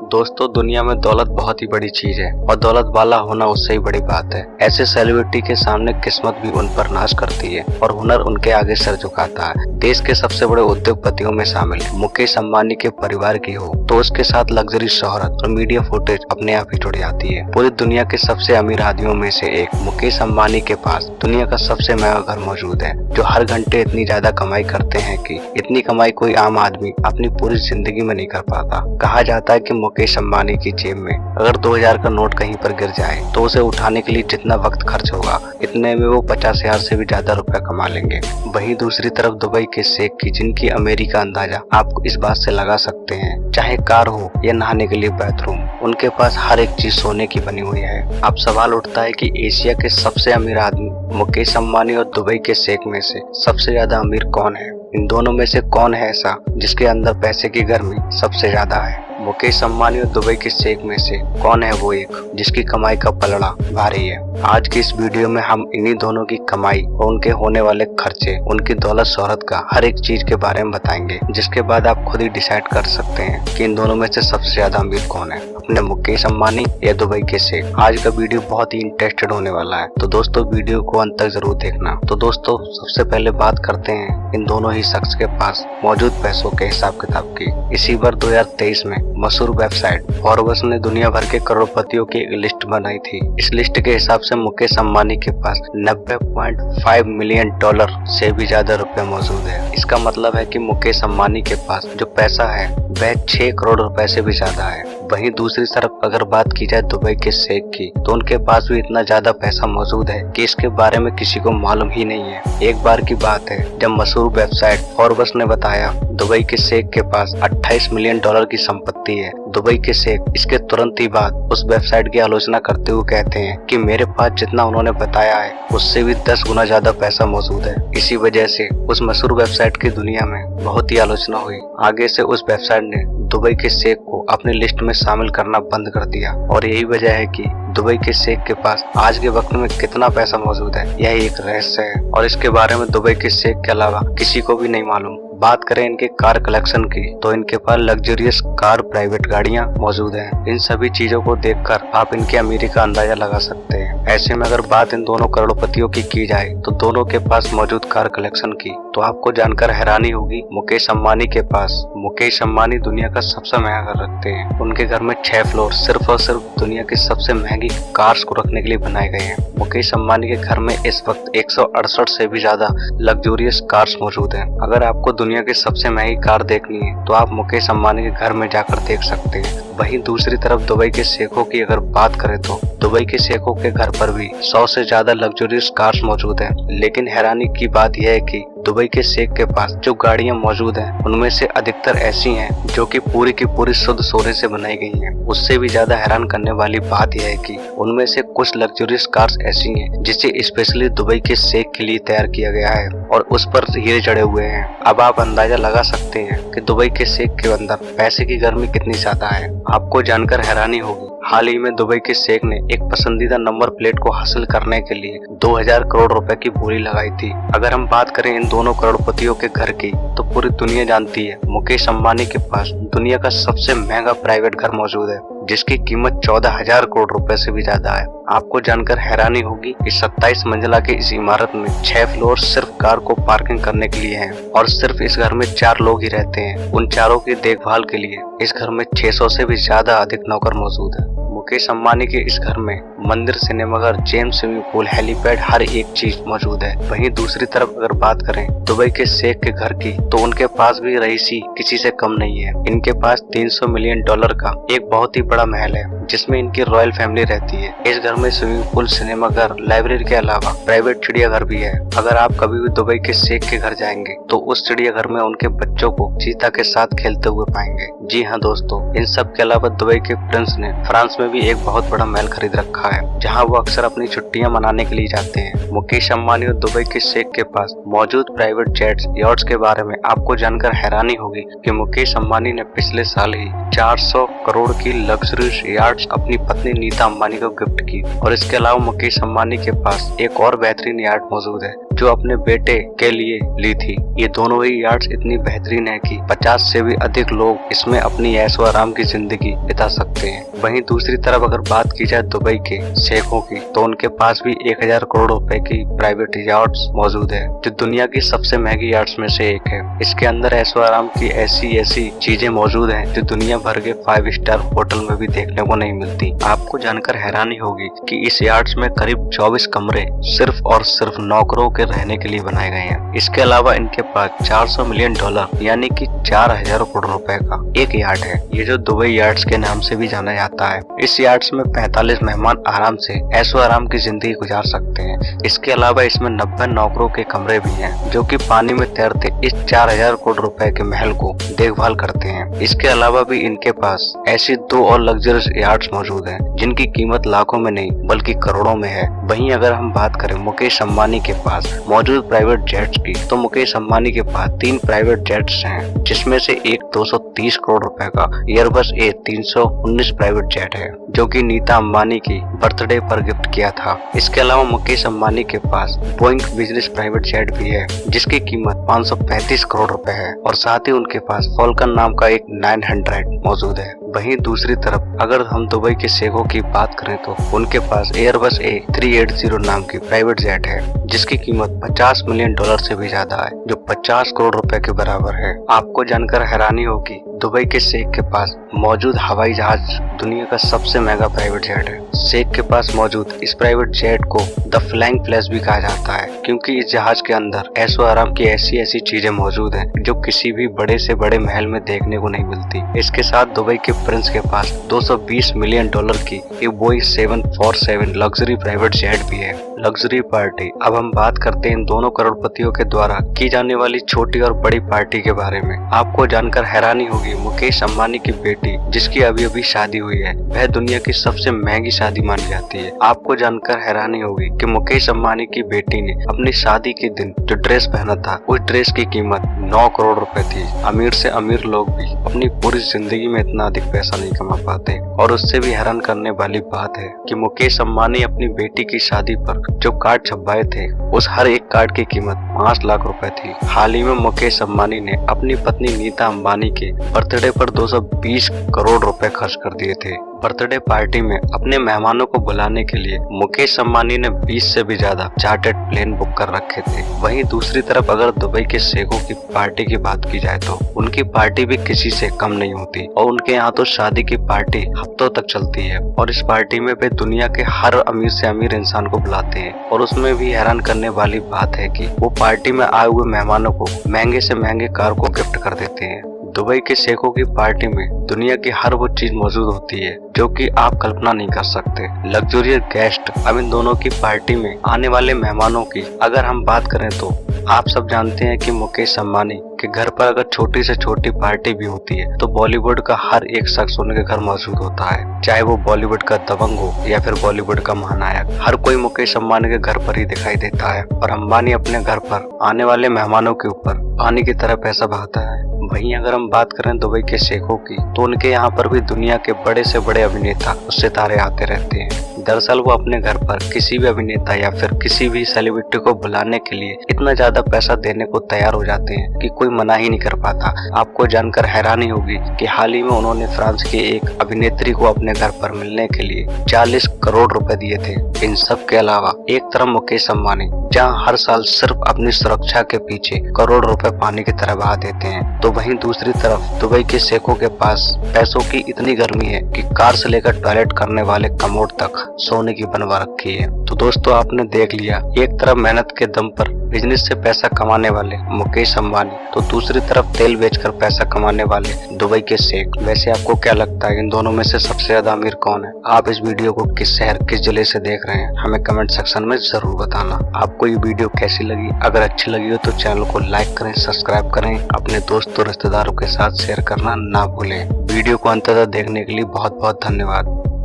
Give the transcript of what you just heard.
दोस्तों, दुनिया में दौलत बहुत ही बड़ी चीज है और दौलत वाला होना उससे ही बड़ी बात है। ऐसे सेलिब्रिटी के सामने किस्मत भी उन पर नाश करती है और हुनर उनके आगे सर झुकाता है। देश के सबसे बड़े उद्योगपतियों में शामिल मुकेश अंबानी के परिवार की हो तो उसके साथ लग्जरी शोहरत और मीडिया फुटेज अपने आप ही जुड़ जाती है। पूरी दुनिया के सबसे अमीर आदमियों में से एक मुकेश अंबानी के पास दुनिया का सबसे महंगा घर मौजूद है, जो हर घंटे इतनी ज्यादा कमाई करते हैं कि इतनी कमाई कोई आम आदमी अपनी पूरी जिंदगी में नहीं कर पाता। कहा जाता है कि मुकेश अंबानी की जेब में अगर 2000 का नोट कहीं पर गिर जाए तो उसे उठाने के लिए जितना वक्त खर्च होगा इतने में वो 50,000 से भी ज्यादा रुपया कमा लेंगे। वहीं दूसरी तरफ दुबई के शेख की, जिनकी अमीरी का अंदाजा आप इस बात से लगा सकते हैं, चाहे कार हो या नहाने के लिए बाथरूम, उनके पास हर एक चीज सोने की बनी हुई है। अब सवाल उठता है कि एशिया के सबसे अमीर आदमी मुकेश अंबानी और दुबई के शेख में से सबसे ज्यादा अमीर कौन है? इन दोनों में से कौन है ऐसा जिसके अंदर पैसे की गर्मी सबसे ज्यादा है? मुकेश अंबानी और दुबई के शेख में से कौन है वो एक जिसकी कमाई का पलड़ा भारी है? आज की इस वीडियो में हम इन्हीं दोनों की कमाई और उनके होने वाले खर्चे, उनकी दौलत शोहरत का हर एक चीज के बारे में बताएंगे, जिसके बाद आप खुद ही डिसाइड कर सकते हैं कि इन दोनों में से सबसे ज्यादा अमीर कौन है, अपने मुकेश अंबानी या दुबई के शेख। आज का वीडियो बहुत ही इंटरेस्टेड होने वाला है, तो दोस्तों वीडियो को अंत तक जरूर देखना। तो दोस्तों सबसे पहले बात करते हैं इन दोनों ही शख्स के पास मौजूद पैसों के हिसाब किताब की। इसी बार 2023 में मशहूर वेबसाइट फॉर्ब्स ने दुनिया भर के करोड़पतियों की एक लिस्ट बनाई थी। इस लिस्ट के हिसाब से मुकेश अंबानी के पास 90.5 मिलियन डॉलर से भी ज्यादा रुपए मौजूद है। इसका मतलब है कि मुकेश अंबानी के पास जो पैसा है वह 6 करोड़ रुपए से भी ज्यादा है। वहीं दूसरी तरफ अगर बात की जाए दुबई के शेख की, तो उनके पास भी इतना ज्यादा पैसा मौजूद है कि इसके बारे में किसी को मालूम ही नहीं है। एक बार की बात है जब मशहूर वेबसाइट फॉर्ब्स ने बताया दुबई के शेख के पास 28 मिलियन डॉलर की संपत्ति है। दुबई के शेख इसके तुरंत ही बाद उस वेबसाइट की आलोचना करते हुए कहते हैं कि मेरे पास जितना उन्होंने बताया है उससे भी 10 गुना ज्यादा पैसा मौजूद है। इसी वजह से उस मशहूर वेबसाइट की दुनिया में बहुत ही आलोचना हुई। आगे से उस वेबसाइट ने दुबई के शेख को अपनी लिस्ट में शामिल करना बंद कर दिया और यही वजह है कि दुबई के शेख के पास आज के वक्त में कितना पैसा मौजूद है यह एक रहस्य है और इसके बारे में दुबई के शेख के अलावा किसी को भी नहीं मालूम। बात करें इनके कार कलेक्शन की, तो इनके पास लग्जरियस कार, प्राइवेट गाड़ियां मौजूद हैं। इन सभी चीजों को देखकर आप इनकी अमीरी का अंदाजा लगा सकते हैं। ऐसे में अगर बात इन दोनों करोड़पतियों की जाए तो दोनों के पास मौजूद कार कलेक्शन की, तो आपको जानकर हैरानी होगी। मुकेश अंबानी के पास, मुकेश अंबानी दुनिया का सबसे महंगा घर रखते हैं। उनके घर में 6 फ्लोर सिर्फ और सिर्फ दुनिया की सबसे महंगी कार्स को रखने के लिए बनाए गए हैं। मुकेश अंबानी के घर में इस वक्त 168 से भी ज्यादा लग्जरियस कार्स मौजूद हैं। अगर आपको दुनिया की सबसे महंगी कार देखनी है तो आप मुकेश अंबानी के घर में जाकर देख सकते हैं। वहीं दूसरी तरफ दुबई के शेखों की अगर बात करें तो दुबई के शेखों के घर पर भी 100 से ज्यादा लग्जरियस कार्स मौजूद हैं। लेकिन हैरानी की बात यह है कि दुबई के शेख के पास जो गाड़ियां मौजूद हैं उनमें से अधिकतर ऐसी हैं जो कि पूरी की पूरी शुद्ध सोने से बनाई गई हैं। उससे भी ज्यादा हैरान करने वाली बात यह है कि उनमें से कुछ लग्जरियस कार्स ऐसी हैं जिसे स्पेशली दुबई के शेख के लिए तैयार किया गया है और उस पर हीरे जड़े हुए हैं। अब आप अंदाजा लगा सकते हैं कि दुबई के शेख के अंदर पैसे की गर्मी कितनी ज्यादा है। आपको जानकर हैरानी होगी, हाल ही में दुबई के शेख ने एक पसंदीदा नंबर प्लेट को हासिल करने के लिए 2000 करोड़ रुपए की बोली लगाई थी। अगर हम बात करें इन दोनों करोड़पतियों के घर की, तो पूरी दुनिया जानती है मुकेश अंबानी के पास दुनिया का सबसे महंगा प्राइवेट घर मौजूद है, जिसकी कीमत 14,000 करोड़ रुपए से भी ज्यादा है। आपको जानकर हैरानी होगी कि 27 मंजिला की इस इमारत में 6 फ्लोर सिर्फ कार को पार्किंग करने के लिए हैं और सिर्फ इस घर में 4 लोग ही रहते हैं। उन चारों की देखभाल के लिए इस घर में 600 से भी ज्यादा अधिक नौकर मौजूद है। मुकेश अंबानी के इस घर में मंदिर, सिनेमाघर, जिम, स्विमिंग पूल, हेलीपैड, हर एक चीज मौजूद है। वहीं दूसरी तरफ अगर बात करें दुबई के शेख के घर की, तो उनके पास भी रईसी किसी से कम नहीं है। इनके पास 300 मिलियन डॉलर का एक बहुत ही बड़ा महल है जिसमें इनकी रॉयल फैमिली रहती है। इस घर में स्विमिंग पूल, सिनेमाघर, लाइब्रेरी के अलावा प्राइवेट चिड़ियाघर भी है। अगर आप कभी भी दुबई के शेख के घर जाएंगे तो उस चिड़ियाघर में उनके बच्चों को चीता के साथ खेलते हुए पाएंगे। जी हाँ दोस्तों, इन सब के अलावा दुबई के प्रिंस ने फ्रांस में भी एक बहुत बड़ा महल खरीद रखा है, जहाँ वो अक्सर अपनी छुट्टियां मनाने के लिए जाते हैं। मुकेश अंबानी और दुबई के शेख के पास मौजूद प्राइवेट जेट्स, यॉट्स के बारे में आपको जानकर हैरानी होगी कि मुकेश अंबानी ने पिछले साल ही 400 करोड़ की लग्जरियस याट्स अपनी पत्नी नीता अंबानी को गिफ्ट की। और इसके अलावा मुकेश अंबानी के पास एक और बेहतरीन याट मौजूद है जो अपने बेटे के लिए ली थी। ये दोनों ही यार्ड्स इतनी बेहतरीन है कि 50 से भी अधिक लोग इसमें अपनी ऐशो आराम की जिंदगी बिता सकते हैं। वहीं दूसरी तरफ अगर बात की जाए दुबई के शेखों की, तो उनके पास भी 1000 करोड़ रुपए की प्राइवेट यार्ड्स मौजूद है, जो दुनिया की सबसे महंगी यार्ड्स में से एक है। इसके अंदर ऐशो आराम की ऐसी चीजें मौजूद हैं जो दुनिया भर के 5 स्टार होटल में भी देखने को नहीं मिलती। आपको जानकर हैरानी होगी कि इस यार्ड्स में करीब 24 कमरे सिर्फ और सिर्फ नौकरों के रहने के लिए बनाए गए हैं। इसके अलावा इनके पास $400 मिलियन यानी कि 4000 करोड़ रुपए का एक यार्ड है। ये जो दुबई यार्ड्स के नाम से भी जाना जाता है। इस यार्ड्स में 45 मेहमान आराम से ऐशो आराम की जिंदगी गुजार सकते हैं। इसके अलावा इसमें 90 नौकरों के कमरे भी हैं, जो कि पानी में तैरते इस 4000 करोड़ रुपए के महल को देखभाल करते हैं। इसके अलावा भी इनके पास ऐसी 2 और लग्जरियस यार्ड्स मौजूद हैं, जिनकी कीमत लाखों में नहीं बल्कि करोड़ों में है। वहीं अगर हम बात करें मुकेश अंबानी के पास मौजूद प्राइवेट जेट्स की, तो मुकेश अंबानी के पास 3 प्राइवेट जेट्स हैं, जिसमें से एक 230 करोड़ रुपए का एयरबस A319 प्राइवेट जेट है, जो कि नीता अंबानी की बर्थडे पर गिफ्ट किया था। इसके अलावा मुकेश अंबानी के पास बोइंग बिजनेस प्राइवेट जेट भी है, जिसकी कीमत 535 करोड़ रुपए है, और साथ ही उनके पास फॉल्कन नाम का एक 900 मौजूद है। वहीं दूसरी तरफ अगर हम दुबई के शेखों की बात करें, तो उनके पास एयरबस A380 नाम की प्राइवेट जेट है, जिसकी कीमत $50 मिलियन से भी ज्यादा है, जो 50 करोड़ रुपए के बराबर है। आपको जानकर हैरानी होगी, दुबई के शेख के पास मौजूद हवाई जहाज दुनिया का सबसे महंगा प्राइवेट जेट है। शेख के पास मौजूद इस प्राइवेट जेट को द फ्लाइंग फ्लैश भी कहा जाता है, क्योंकि इस जहाज के अंदर ऐशो आराम की ऐसी चीजें मौजूद हैं जो किसी भी बड़े से बड़े महल में देखने को नहीं मिलती। इसके साथ दुबई के प्रिंस के पास $220 मिलियन की एक बोइंग 747 लग्जरी प्राइवेट जेट भी है। Luxury party. अब हम बात करते हैं इन दोनों करोड़पतियों के द्वारा की जाने वाली छोटी और बड़ी पार्टी के बारे में। आपको जानकर हैरानी होगी, मुकेश अंबानी की बेटी जिसकी अभी शादी हुई है, वह दुनिया की सबसे महंगी शादी मानी जाती है। आपको जानकर हैरानी होगी कि मुकेश अंबानी की बेटी ने अपनी शादी के दिन जो ड्रेस पहना था, उस ड्रेस की कीमत 9 करोड़ रुपए थी। अमीर से अमीर लोग भी अपनी पूरी जिंदगी में इतना अधिक पैसा नहीं कमा पाते। और उससे भी हैरान करने वाली बात है कि मुकेश अंबानी अपनी बेटी की शादी पर जो कार्ड छपवाए थे, उस हर एक कार्ड की कीमत 5 लाख रुपए थी। हाल ही में मुकेश अंबानी ने अपनी पत्नी नीता अंबानी के बर्थडे पर 220 करोड़ रुपए खर्च कर दिए थे। बर्थडे पार्टी में अपने मेहमानों को बुलाने के लिए मुकेश अंबानी ने 20 से भी ज्यादा चार्टर्ड प्लेन बुक कर रखे थे। वहीं दूसरी तरफ अगर दुबई के शेखों की पार्टी की बात की जाए, तो उनकी पार्टी भी किसी से कम नहीं होती, और उनके यहाँ तो शादी की पार्टी हफ्तों तक चलती है। और इस पार्टी में वे दुनिया के हर अमीर से अमीर इंसान को बुलाते हैं। और उसमें भी हैरान करने वाली बात है कि वो पार्टी में आए हुए मेहमानों को महंगे से महंगे कार को गिफ्ट कर देते हैं। दुबई के शेखों की पार्टी में दुनिया की हर वो चीज मौजूद होती है जो कि आप कल्पना नहीं कर सकते। Luxurious guest. अब इन दोनों की पार्टी में आने वाले मेहमानों की अगर हम बात करें, तो आप सब जानते हैं कि मुकेश अंबानी के घर पर अगर छोटी से छोटी पार्टी भी होती है, तो बॉलीवुड का हर एक शख्स उनके घर मौजूद होता है, चाहे वो बॉलीवुड का दबंग हो या फिर बॉलीवुड का महानायक। हर कोई मुकेश अंबानी के घर पर ही दिखाई देता है, और अंबानी अपने घर पर आने वाले मेहमानों के ऊपर पानी की तरह पैसा बहाता है। वहीं अगर हम बात करें दुबई के शेखों की, तो उनके यहाँ पर भी दुनिया के बड़े से बड़े अभिनेता और सितारे आते रहते हैं। दरअसल वो अपने घर पर किसी भी अभिनेता या फिर किसी भी सेलिब्रिटी को बुलाने के लिए इतना ज्यादा पैसा देने को तैयार हो जाते हैं कि कोई मना ही नहीं कर पाता। आपको जानकर हैरानी होगी कि हाल ही में उन्होंने फ्रांस की एक अभिनेत्री को अपने घर पर मिलने के लिए 40 करोड़ रुपए दिए थे। इन सब के अलावा एक तरफ मुकेश अंबानी जहाँ हर साल सिर्फ अपनी सुरक्षा के पीछे करोड़ रुपए पानी की तरह बहा देते हैं, तो वहीं दूसरी तरफ दुबई के शेखों के पास पैसों की इतनी गर्मी है कि कार से लेकर टॉयलेट करने वाले कमोड तक सोने की बनवा रखी है। तो दोस्तों आपने देख लिया, एक तरफ मेहनत के दम पर बिजनेस से पैसा कमाने वाले मुकेश अंबानी, तो दूसरी तरफ तेल बेचकर पैसा कमाने वाले दुबई के शेख। वैसे आपको क्या लगता है इन दोनों में से सबसे ज्यादा अमीर कौन है? आप इस वीडियो को किस शहर किस जिले से देख रहे हैं हमें कमेंट सेक्शन में जरूर बताना। आपको ये वीडियो कैसी लगी? अगर अच्छी लगी हो तो चैनल को लाइक करें, सब्सक्राइब करें, अपने दोस्तों रिश्तेदारों के साथ शेयर करना ना भूलें। वीडियो को अंत तक देखने के लिए बहुत बहुत धन्यवाद।